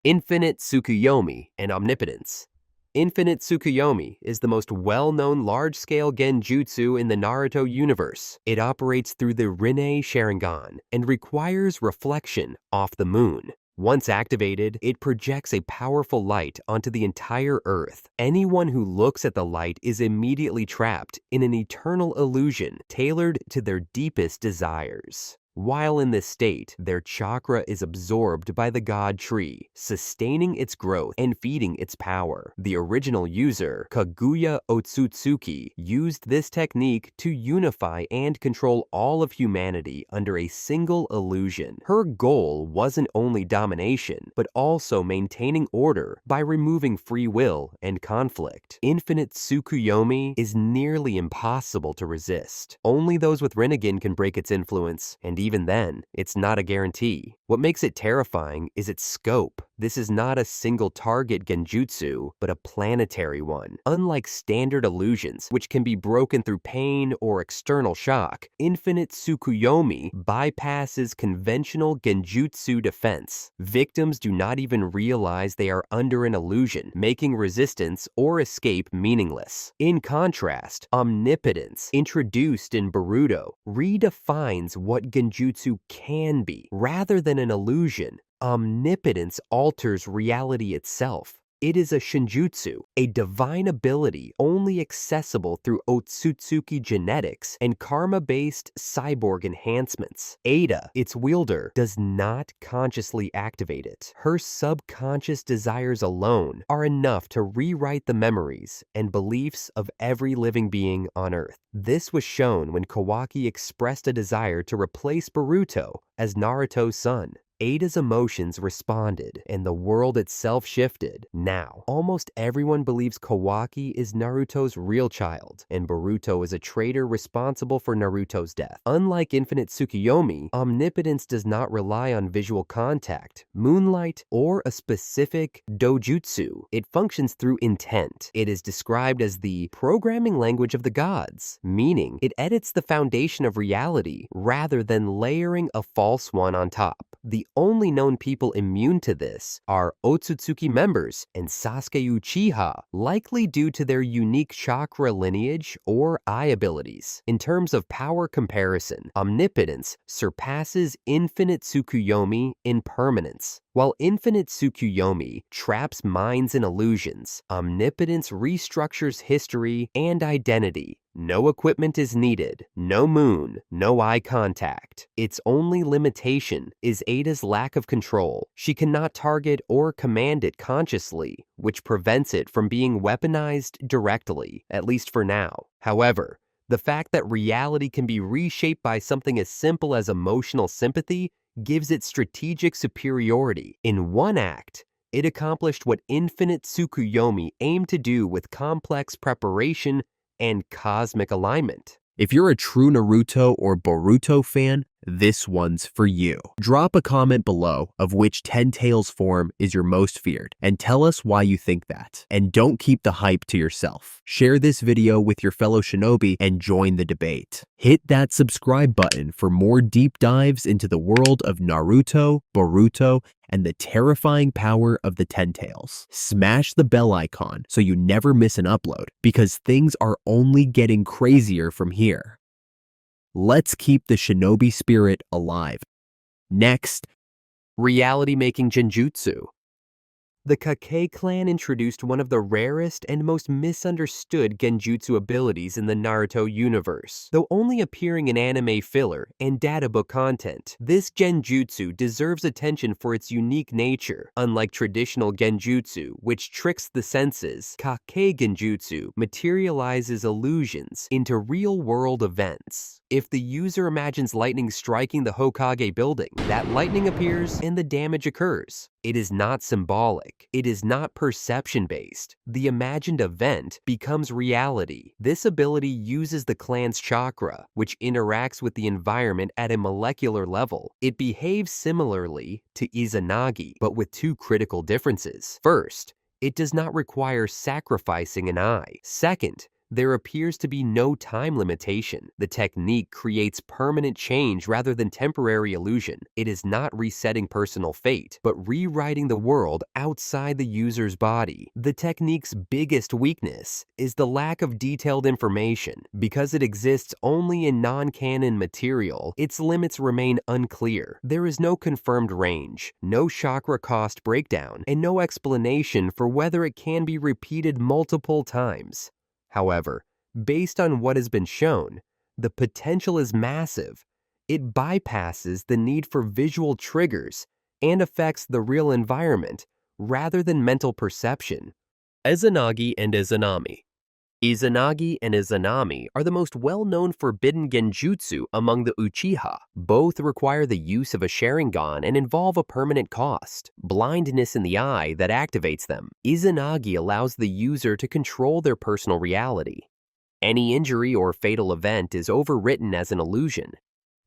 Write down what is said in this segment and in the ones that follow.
Infinite Tsukuyomi and Omnipotence. Infinite Tsukuyomi is the most well-known large-scale genjutsu in the Naruto universe. It operates through the Rinne Sharingan and requires reflection off the moon. Once activated, it projects a powerful light onto the entire Earth. Anyone who looks at the light is immediately trapped in an eternal illusion tailored to their deepest desires. While in this state, their chakra is absorbed by the God Tree, sustaining its growth and feeding its power. The original user, Kaguya Otsutsuki, used this technique to unify and control all of humanity under a single illusion. Her goal wasn't only domination, but also maintaining order by removing free will and conflict. Infinite Tsukuyomi is nearly impossible to resist. Only those with Renegan can break its influence, and even then, it's not a guarantee. What makes it terrifying is its scope. This is not a single target genjutsu, but a planetary one. Unlike standard illusions, which can be broken through pain or external shock, Infinite Tsukuyomi bypasses conventional genjutsu defense. Victims do not even realize they are under an illusion, making resistance or escape meaningless. In contrast, Omnipotence, introduced in Boruto, redefines what genjutsu can be. Rather than an illusion, Omnipotence alters reality itself. It is a shinjutsu, a divine ability only accessible through Otsutsuki genetics and karma-based cyborg enhancements. Ada, its wielder, does not consciously activate it. Her subconscious desires alone are enough to rewrite the memories and beliefs of every living being on Earth. This was shown when Kawaki expressed a desire to replace Boruto as Naruto's son. Ada's emotions responded, and the world itself shifted. Now, almost everyone believes Kawaki is Naruto's real child, and Boruto is a traitor responsible for Naruto's death. Unlike Infinite Tsukuyomi, Omnipotence does not rely on visual contact, moonlight, or a specific dojutsu. It functions through intent. It is described as the programming language of the gods, meaning it edits the foundation of reality rather than layering a false one on top. The only known people immune to this are Otsutsuki members and Sasuke Uchiha, likely due to their unique chakra lineage or eye abilities. In terms of power comparison, Omnipotence surpasses Infinite Tsukuyomi in permanence. While Infinite Tsukuyomi traps minds in illusions, Omnipotence restructures history and identity. No equipment is needed, no moon, no eye contact. Its only limitation is Ada's lack of control. She cannot target or command it consciously, which prevents it from being weaponized directly, at least for now. However, the fact that reality can be reshaped by something as simple as emotional sympathy gives it strategic superiority. In one act, it accomplished what Infinite Tsukuyomi aimed to do with complex preparation and cosmic alignment. If you're a true Naruto or Boruto fan, this one's for you. Drop a comment below of which 10 Tails form is your most feared, and tell us why you think that. And don't keep the hype to yourself. Share this video with your fellow shinobi and join the debate. Hit that subscribe button for more deep dives into the world of Naruto, Boruto, and the terrifying power of the 10 Tails. Smash the bell icon so you never miss an upload, because things are only getting crazier from here. Let's keep the shinobi spirit alive. Next, Realitymaking Genjutsu. The Kake clan introduced one of the rarest and most misunderstood genjutsu abilities in the Naruto universe. Though only appearing in anime filler and databook content, this genjutsu deserves attention for its unique nature. Unlike traditional genjutsu, which tricks the senses, Kake genjutsu materializes illusions into real-world events. If the user imagines lightning striking the Hokage building, that lightning appears and the damage occurs. It is not symbolic. It is not perception-based. The imagined event becomes reality. This ability uses the clan's chakra, which interacts with the environment at a molecular level. It behaves similarly to Izanagi, but with two critical differences. First, it does not require sacrificing an eye. Second, There appears to be no time limitation. The technique creates permanent change rather than temporary illusion. It is not resetting personal fate, but rewriting the world outside the user's body. The technique's biggest weakness is the lack of detailed information. Because it exists only in non-canon material, its limits remain unclear. There is no confirmed range, no chakra cost breakdown, and no explanation for whether it can be repeated multiple times. However, based on what has been shown, the potential is massive. It bypasses the need for visual triggers and affects the real environment rather than mental perception. Ezanagi and Izanami. Izanagi and Izanami are the most well-known forbidden genjutsu among the Uchiha. Both require the use of a Sharingan and involve a permanent cost, blindness in the eye that activates them. Izanagi allows the user to control their personal reality. Any injury or fatal event is overwritten as an illusion.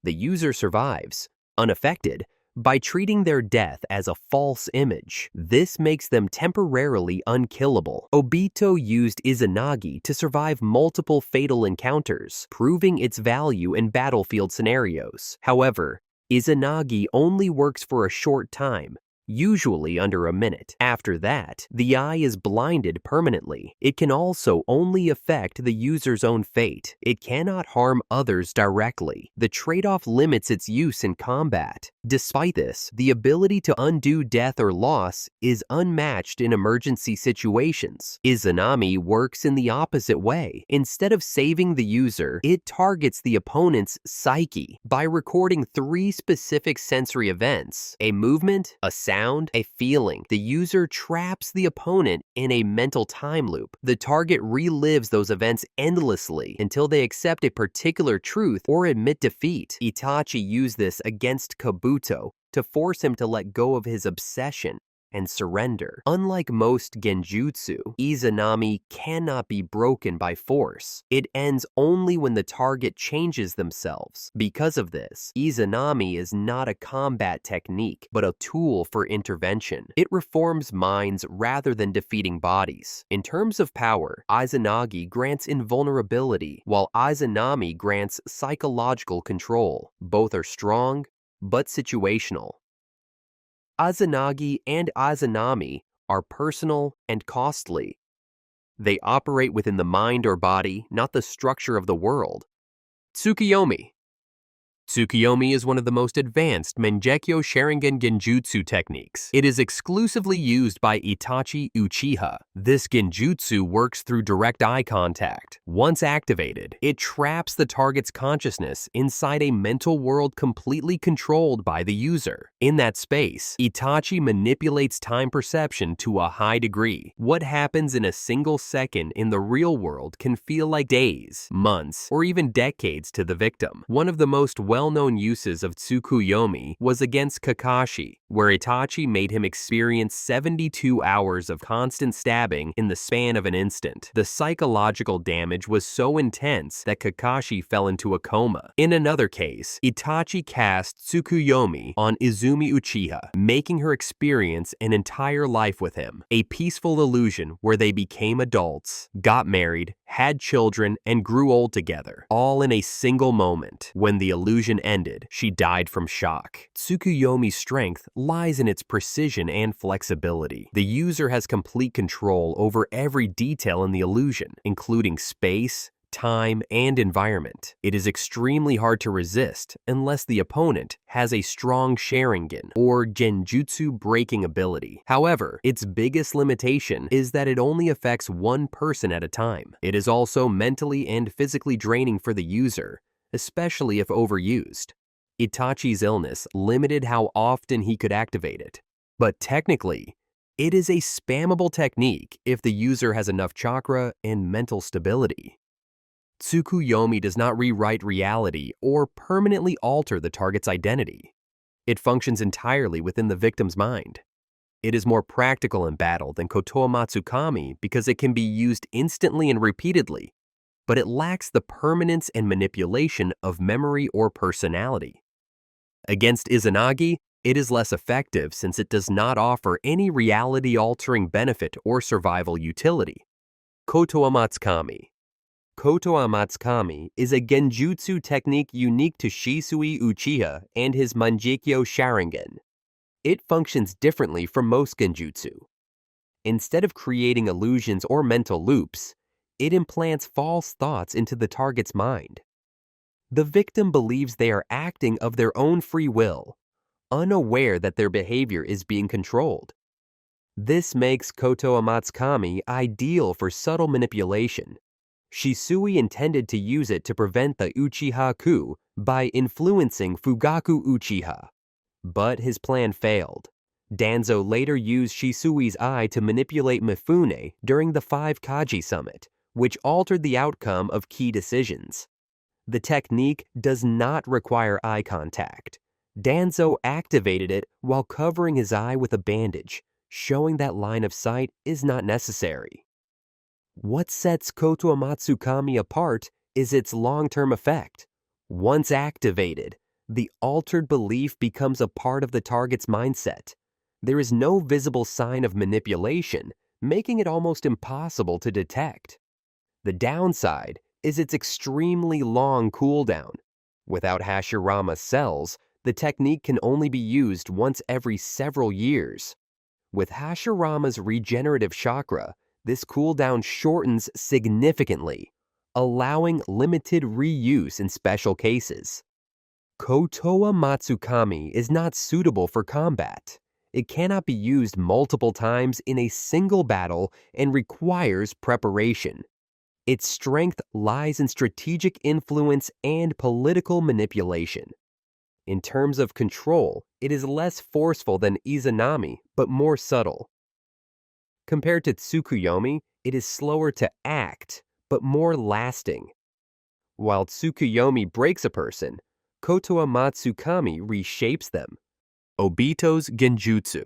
The user survives, unaffected, by treating their death as a false image. This makes them temporarily unkillable. Obito used Izanagi to survive multiple fatal encounters, proving its value in battlefield scenarios. However, Izanagi only works for a short time, usually under a minute. After that, the eye is blinded permanently. It can also only affect the user's own fate. It cannot harm others directly. The trade-off limits its use in combat. Despite this, the ability to undo death or loss is unmatched in emergency situations. Izanami works in the opposite way. Instead of saving the user, it targets the opponent's psyche by recording 3 specific sensory events: a movement, a sound, a feeling. The user traps the opponent in a mental time loop. The target relives those events endlessly until they accept a particular truth or admit defeat. Itachi used this against Kabuto to force him to let go of his obsession and surrender. Unlike most genjutsu, Izanami cannot be broken by force. It ends only when the target changes themselves. Because of this, Izanami is not a combat technique, but a tool for intervention. It reforms minds rather than defeating bodies. In terms of power, Izanagi grants invulnerability, while Izanami grants psychological control. Both are strong, but situational. Izanagi and Izanami are personal and costly. They operate within the mind or body, not the structure of the world. Tsukuyomi. Tsukuyomi is one of the most advanced Mangekyo Sharingan Genjutsu techniques. It is exclusively used by Itachi Uchiha. This genjutsu works through direct eye contact. Once activated, it traps the target's consciousness inside a mental world completely controlled by the user. In that space, Itachi manipulates time perception to a high degree. What happens in a single second in the real world can feel like days, months, or even decades to the victim. One of the most well-known uses of Tsukuyomi was against Kakashi, where Itachi made him experience 72 hours of constant stabbing in the span of an instant. The psychological damage was so intense that Kakashi fell into a coma. In another case, Itachi cast Tsukuyomi on Izumi Uchiha, making her experience an entire life with him. A peaceful illusion where they became adults, got married, had children, and grew old together, all in a single moment. When the illusion ended, she died from shock. Tsukuyomi's strength lies in its precision and flexibility. The user has complete control over every detail in the illusion, including space, time, and environment. It is extremely hard to resist unless the opponent has a strong Sharingan or genjutsu breaking ability. However, its biggest limitation is that it only affects one person at a time. It is also mentally and physically draining for the user, especially if overused. Itachi's illness limited how often he could activate it, but technically, it is a spammable technique if the user has enough chakra and mental stability. Tsukuyomi does not rewrite reality or permanently alter the target's identity. It functions entirely within the victim's mind. It is more practical in battle than Kotoatsukami because it can be used instantly and repeatedly, but it lacks the permanence and manipulation of memory or personality. Against Izanagi, it is less effective since it does not offer any reality-altering benefit or survival utility. Kotoatsukami. Kotoatsukami is a genjutsu technique unique to Shisui Uchiha and his Mangekyo Sharingan. It functions differently from most genjutsu. Instead of creating illusions or mental loops, it implants false thoughts into the target's mind. The victim believes they are acting of their own free will, unaware that their behavior is being controlled. This makes Kotoatsukami ideal for subtle manipulation. Shisui intended to use it to prevent the Uchiha coup by influencing Fugaku Uchiha. But his plan failed. Danzo later used Shisui's eye to manipulate Mifune during the 5 Kaji Summit, which altered the outcome of key decisions. The technique does not require eye contact. Danzo activated it while covering his eye with a bandage, showing that line of sight is not necessary. What sets Kotoatsukami apart is its long-term effect. Once activated, the altered belief becomes a part of the target's mindset. There is no visible sign of manipulation, making it almost impossible to detect. The downside is its extremely long cooldown. Without Hashirama cells, the technique can only be used once every several years. With Hashirama's regenerative chakra, this cooldown shortens significantly, allowing limited reuse in special cases. Kotoatsukami is not suitable for combat. It cannot be used multiple times in a single battle and requires preparation. Its strength lies in strategic influence and political manipulation. In terms of control, it is less forceful than Izanami, but more subtle. Compared to Tsukuyomi, it is slower to act, but more lasting. While Tsukuyomi breaks a person, Kotoatsukami reshapes them. Obito's Genjutsu.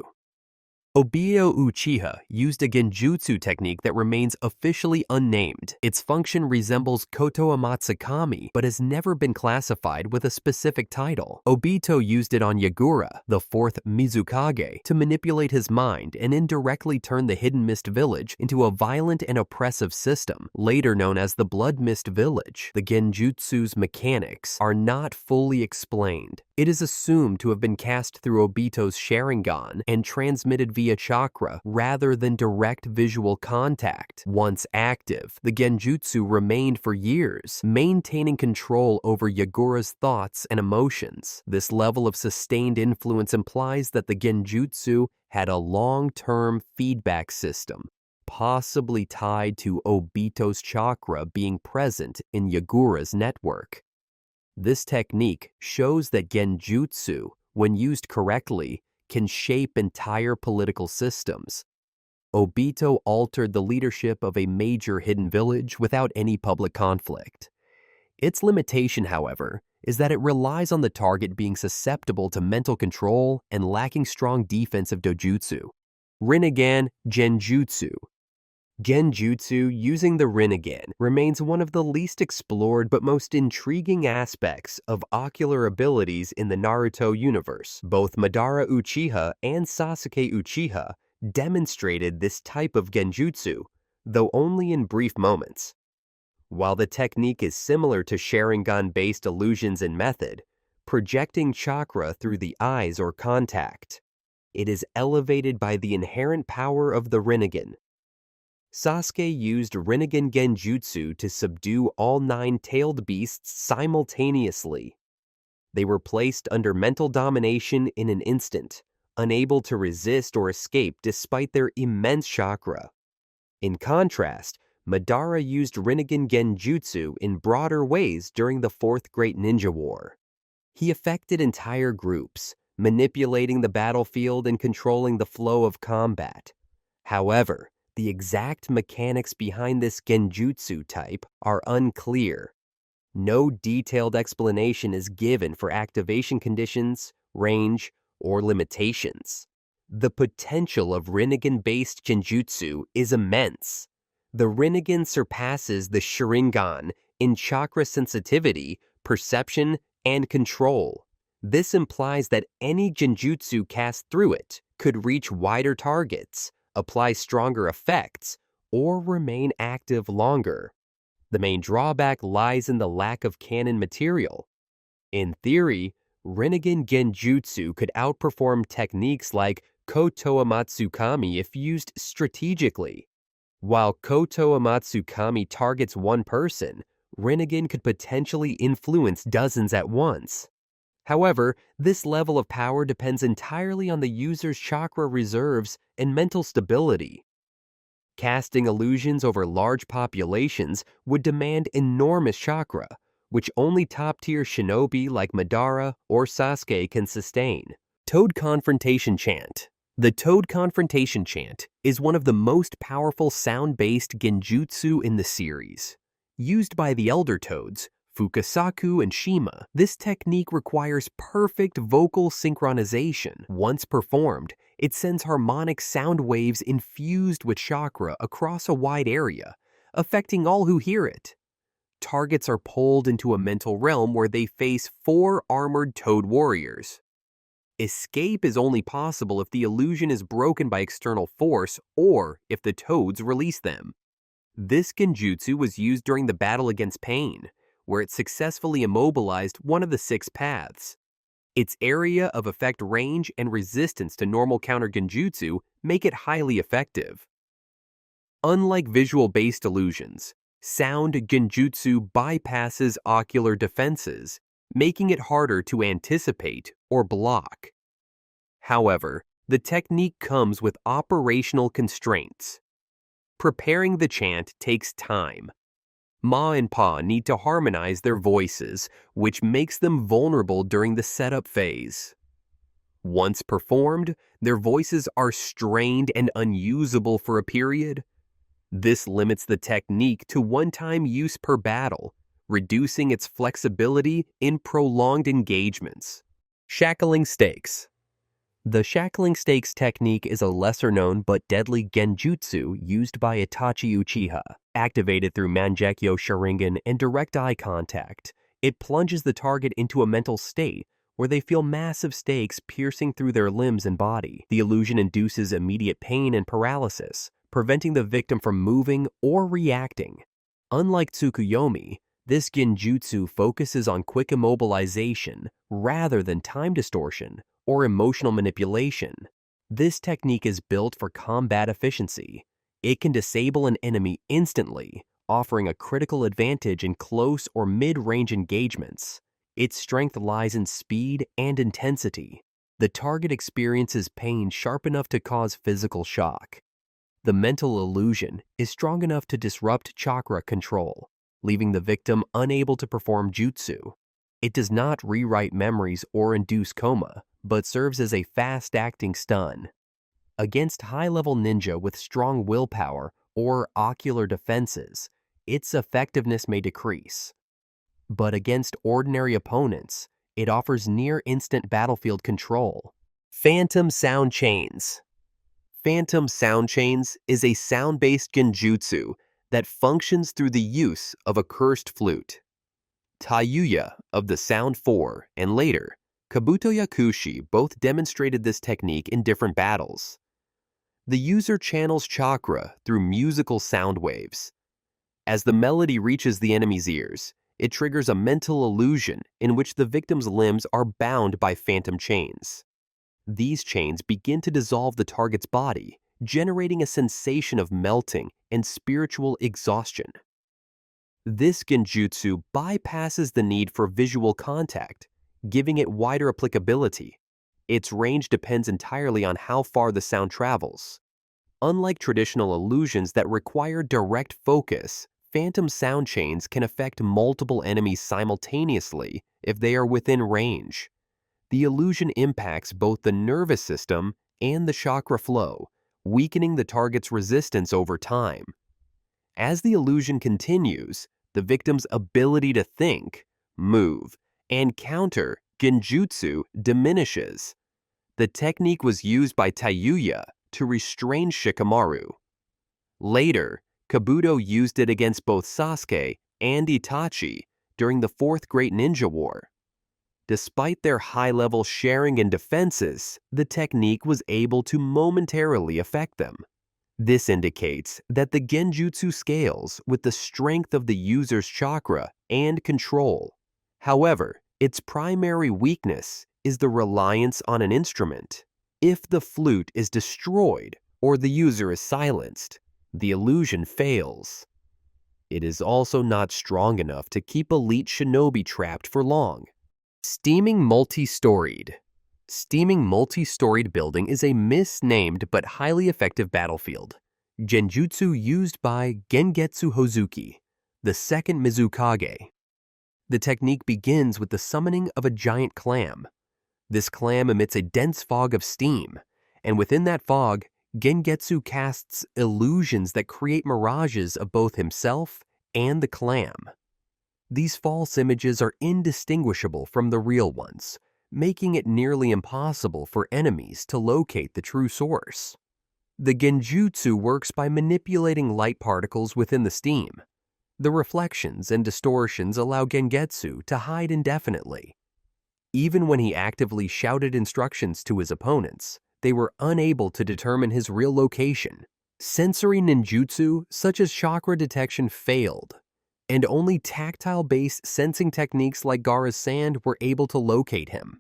Obito Uchiha used a genjutsu technique that remains officially unnamed. Its function resembles Kotoatsukami, but has never been classified with a specific title. Obito used it on Yagura, the 4th Mizukage, to manipulate his mind and indirectly turn the Hidden Mist Village into a violent and oppressive system, later known as the Blood Mist Village. The genjutsu's mechanics are not fully explained. It is assumed to have been cast through Obito's Sharingan and transmitted via chakra rather than direct visual contact. Once active, the genjutsu remained for years, maintaining control over Yagura's thoughts and emotions. This level of sustained influence implies that the genjutsu had a long-term feedback system, possibly tied to Obito's chakra being present in Yagura's network. This technique shows that genjutsu, when used correctly, can shape entire political systems. Obito altered the leadership of a major hidden village without any public conflict. Its limitation, however, is that it relies on the target being susceptible to mental control and lacking strong defensive dojutsu. Renegan Genjutsu. Genjutsu using the Renegan remains one of the least explored but most intriguing aspects of ocular abilities in the Naruto universe. Both Madara Uchiha and Sasuke Uchiha demonstrated this type of genjutsu, though only in brief moments. While the technique is similar to Sharingan-based illusions in method, projecting chakra through the eyes or contact, it is elevated by the inherent power of the Renegan. Sasuke used Rinnegan Genjutsu to subdue all 9 tailed beasts simultaneously. They were placed under mental domination in an instant, unable to resist or escape despite their immense chakra. In contrast, Madara used Rinnegan Genjutsu in broader ways during the 4th Great Ninja War. He affected entire groups, manipulating the battlefield and controlling the flow of combat. However, the exact mechanics behind this genjutsu type are unclear. No detailed explanation is given for activation conditions, range, or limitations. The potential of Rinnegan-based genjutsu is immense. The Rinnegan surpasses the Sharingan in chakra sensitivity, perception, and control. This implies that any genjutsu cast through it could reach wider targets, apply stronger effects, or remain active longer. The main drawback lies in the lack of canon material. In theory, Renegan Genjutsu could outperform techniques like Kotoatsukami if used strategically. While Kotoatsukami targets one person, Renegan could potentially influence dozens at once. However, this level of power depends entirely on the user's chakra reserves and mental stability. Casting illusions over large populations would demand enormous chakra, which only top-tier shinobi like Madara or Sasuke can sustain. Toad Confrontation Chant. The Toad Confrontation Chant is one of the most powerful sound-based genjutsu in the series. Used by the Elder Toads, Fukasaku and Shima, this technique requires perfect vocal synchronization. Once performed, it sends harmonic sound waves infused with chakra across a wide area, affecting all who hear it. Targets are pulled into a mental realm where they face 4 armored toad warriors. Escape is only possible if the illusion is broken by external force or if the toads release them. This genjutsu was used during the battle against Pain, where it successfully immobilized one of the 6 paths. Its area of effect range and resistance to normal counter genjutsu make it highly effective. Unlike visual-based illusions, sound genjutsu bypasses ocular defenses, making it harder to anticipate or block. However, the technique comes with operational constraints. Preparing the chant takes time. Ma and Pa need to harmonize their voices, which makes them vulnerable during the setup phase. Once performed, their voices are strained and unusable for a period. This limits the technique to one-time use per battle, reducing its flexibility in prolonged engagements. Shackling Stakes. The Shackling Stakes technique is a lesser-known but deadly genjutsu used by Itachi Uchiha. Activated through Mangekyo Sharingan and direct eye contact, it plunges the target into a mental state where they feel massive stakes piercing through their limbs and body. The illusion induces immediate pain and paralysis, preventing the victim from moving or reacting. Unlike Tsukuyomi, this genjutsu focuses on quick immobilization rather than time distortion or emotional manipulation. This technique is built for combat efficiency. It can disable an enemy instantly, offering a critical advantage in close or mid-range engagements. Its strength lies in speed and intensity. The target experiences pain sharp enough to cause physical shock. The mental illusion is strong enough to disrupt chakra control, leaving the victim unable to perform jutsu. It does not rewrite memories or induce coma, but serves as a fast-acting stun. Against high-level ninja with strong willpower or ocular defenses, its effectiveness may decrease. But against ordinary opponents, it offers near-instant battlefield control. Phantom Soundchains. Phantom Soundchains is a sound-based genjutsu that functions through the use of a cursed flute. Taiyuya of the Sound 4 and later, Kabuto Yakushi both demonstrated this technique in different battles. The user channels chakra through musical sound waves. As the melody reaches the enemy's ears, it triggers a mental illusion in which the victim's limbs are bound by phantom chains. These chains begin to dissolve the target's body, generating a sensation of melting and spiritual exhaustion. This genjutsu bypasses the need for visual contact, giving it wider applicability. Its range depends entirely on how far the sound travels. Unlike traditional illusions that require direct focus, phantom sound chains can affect multiple enemies simultaneously if they are within range. The illusion impacts both the nervous system and the chakra flow, weakening the target's resistance over time. As the illusion continues, the victim's ability to think, move, and counter genjutsu diminishes. The technique was used by Taiyuya to restrain Shikamaru. Later, Kabuto used it against both Sasuke and Itachi during the Fourth Great Ninja War. Despite their high-level sharing and defenses, the technique was able to momentarily affect them. This indicates that the genjutsu scales with the strength of the user's chakra and control. However, its primary weakness is the reliance on an instrument. If the flute is destroyed or the user is silenced, the illusion fails. It is also not strong enough to keep elite shinobi trapped for long. Steaming multi-storied. Steaming multi-storied building is a misnamed but highly effective battlefield. Genjutsu used by Gengetsu Hozuki, the second Mizukage. The technique begins with the summoning of a giant clam. This clam emits a dense fog of steam, and within that fog, Gengetsu casts illusions that create mirages of both himself and the clam. These false images are indistinguishable from the real ones, making it nearly impossible for enemies to locate the true source. The genjutsu works by manipulating light particles within the steam. The reflections and distortions allow Gengetsu to hide indefinitely. Even when he actively shouted instructions to his opponents, they were unable to determine his real location. Sensory ninjutsu, such as chakra detection, failed, and only tactile-based sensing techniques like Gaara's sand were able to locate him.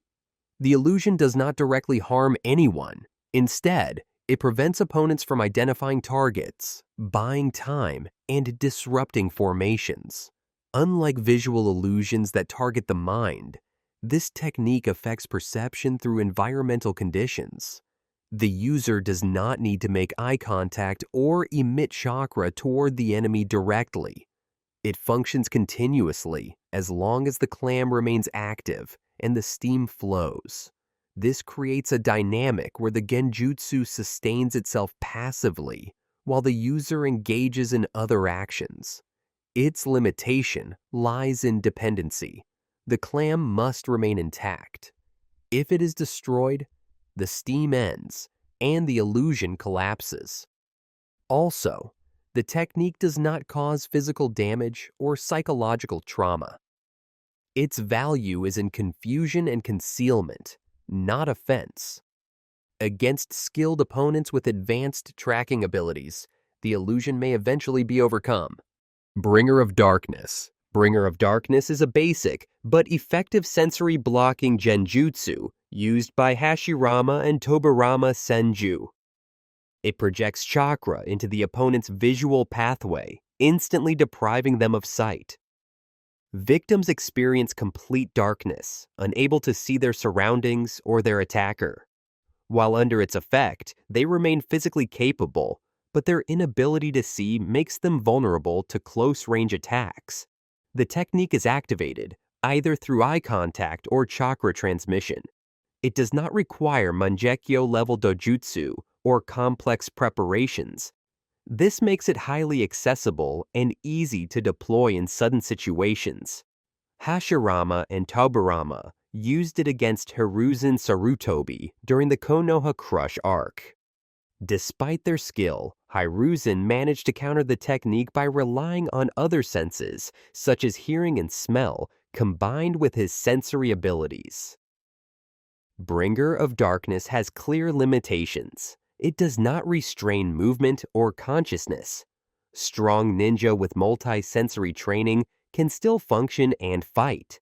The illusion does not directly harm anyone. Instead, it prevents opponents from identifying targets, buying time, and disrupting formations. Unlike visual illusions that target the mind, this technique affects perception through environmental conditions. The user does not need to make eye contact or emit chakra toward the enemy directly. It functions continuously as long as the clam remains active and the steam flows. This creates a dynamic where the genjutsu sustains itself passively while the user engages in other actions. Its limitation lies in dependency. The clam must remain intact. If it is destroyed, the steam ends and the illusion collapses. Also, the technique does not cause physical damage or psychological trauma. Its value is in confusion and concealment, not offense. Against skilled opponents with advanced tracking abilities, the illusion may eventually be overcome. Bringer of Darkness. Bringer of Darkness is a basic but effective sensory blocking genjutsu used by Hashirama and Tobirama Senju. It projects chakra into the opponent's visual pathway, instantly depriving them of sight. Victims experience complete darkness, unable to see their surroundings or their attacker. While under its effect, they remain physically capable, but their inability to see makes them vulnerable to close-range attacks. The technique is activated either through eye contact or chakra transmission. It does not require Mangekyo-level dojutsu or complex preparations. This makes it highly accessible and easy to deploy in sudden situations. Hashirama and Tobirama used it against Hiruzen Sarutobi during the Konoha Crush arc. Despite their skill, Hiruzen managed to counter the technique by relying on other senses, such as hearing and smell, combined with his sensory abilities. Bringer of Darkness has clear limitations. It does not restrain movement or consciousness. Strong ninja with multi-sensory training can still function and fight.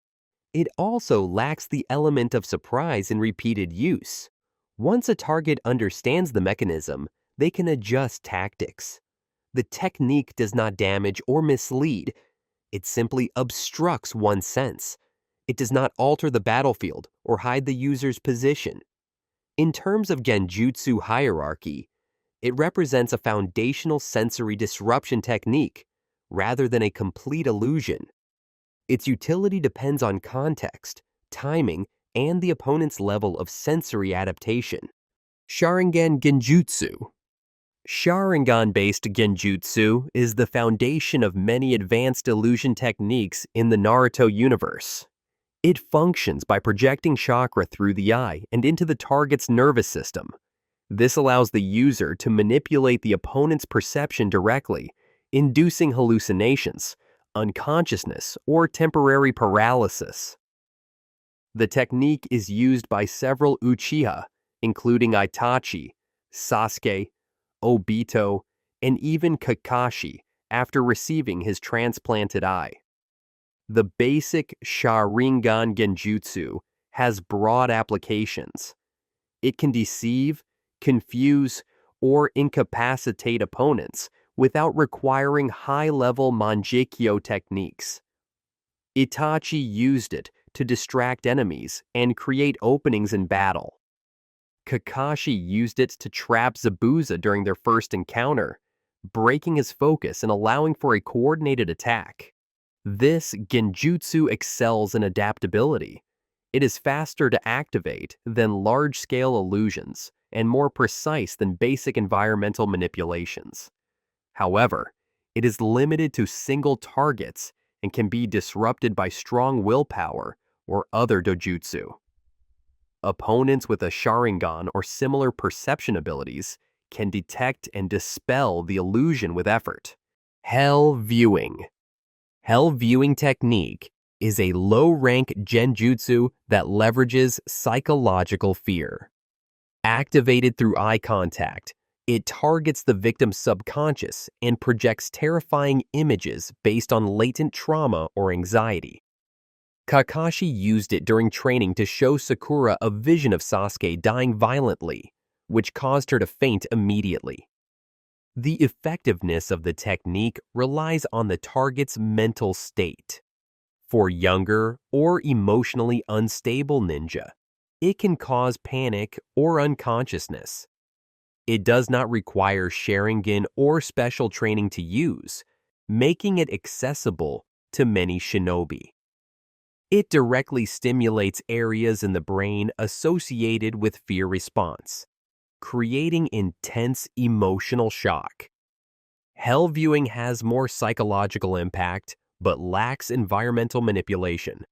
It also lacks the element of surprise in repeated use. Once a target understands the mechanism, they can adjust tactics. The technique does not damage or mislead. It simply obstructs one sense. It does not alter the battlefield or hide the user's position. In terms of genjutsu hierarchy, it represents a foundational sensory disruption technique rather than a complete illusion. Its utility depends on context, timing, and the opponent's level of sensory adaptation. Sharingan Genjutsu. Sharingan-based genjutsu is the foundation of many advanced illusion techniques in the Naruto universe. It functions by projecting chakra through the eye and into the target's nervous system. This allows the user to manipulate the opponent's perception directly, inducing hallucinations, unconsciousness, or temporary paralysis. The technique is used by several Uchiha, including Itachi, Sasuke, Obito, and even Kakashi after receiving his transplanted eye. The basic Sharingan Genjutsu has broad applications. It can deceive, confuse, or incapacitate opponents without requiring high-level Manjikyo techniques. Itachi used it to distract enemies and create openings in battle. Kakashi used it to trap Zabuza during their first encounter, breaking his focus and allowing for a coordinated attack. This genjutsu excels in adaptability. It is faster to activate than large-scale illusions and more precise than basic environmental manipulations. However, it is limited to single targets and can be disrupted by strong willpower or other dojutsu. Opponents with a Sharingan or similar perception abilities can detect and dispel the illusion with effort. Hell Viewing. Hell Viewing technique is a low-rank genjutsu that leverages psychological fear. Activated through eye contact, it targets the victim's subconscious and projects terrifying images based on latent trauma or anxiety. Kakashi used it during training to show Sakura a vision of Sasuke dying violently, which caused her to faint immediately. The effectiveness of the technique relies on the target's mental state. For younger or emotionally unstable ninja, it can cause panic or unconsciousness. It does not require Sharingan or special training to use, making it accessible to many shinobi. It directly stimulates areas in the brain associated with fear response, creating intense emotional shock. Hell Viewing has more psychological impact, but lacks environmental manipulation.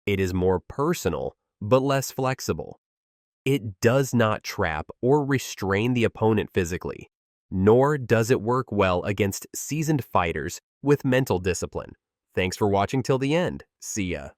It is more personal, but less flexible. It does not trap or restrain the opponent physically, nor does it work well against seasoned fighters with mental discipline. Thanks for watching till the end. See ya.